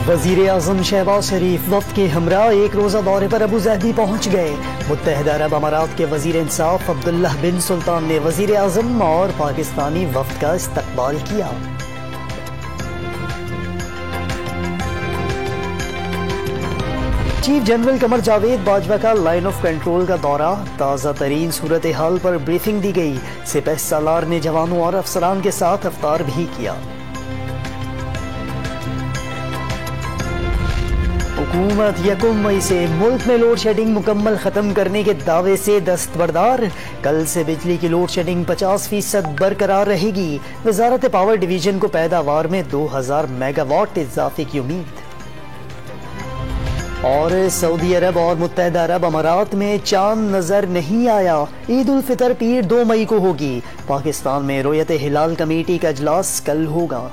वजीर आजम शहबाज शरीफ वफ्द के हमरा एक रोज़ा दौरे पर अबू ज़हबी पहुँच गए। मुत्तहिदा अरब अमारात के वजीर इंसाफ अब्दुल्लाह बिन सुल्तान ने वजीर आजम और पाकिस्तानी वफ्द का इस्तकबाल किया। चीफ जनरल कमर जावेद बाजवा का लाइन ऑफ कंट्रोल का दौरा, ताज़ा तरीन सूरत हाल पर ब्रीफिंग दी गई। सिपह सालार ने जवानों और अफसरान के साथ इफ्तार भी किया। हुकूमत 1 मई से मुल्क में लोड शेडिंग मुकम्मल खत्म करने के दावे से दस्तबरदार। कल से बिजली की लोड शेडिंग 50% बरकरार रहेगी। वजारत पावर डिवीजन को पैदावार में 2000 मेगावाट इजाफे की उम्मीद। और सऊदी अरब और मुत्तहिदा अरब अमारात में चांद नजर नहीं आया। ईद उल फितर पीर 2 मई को होगी। पाकिस्तान में रोयत हिलाल कमेटी का इजलास कल होगा।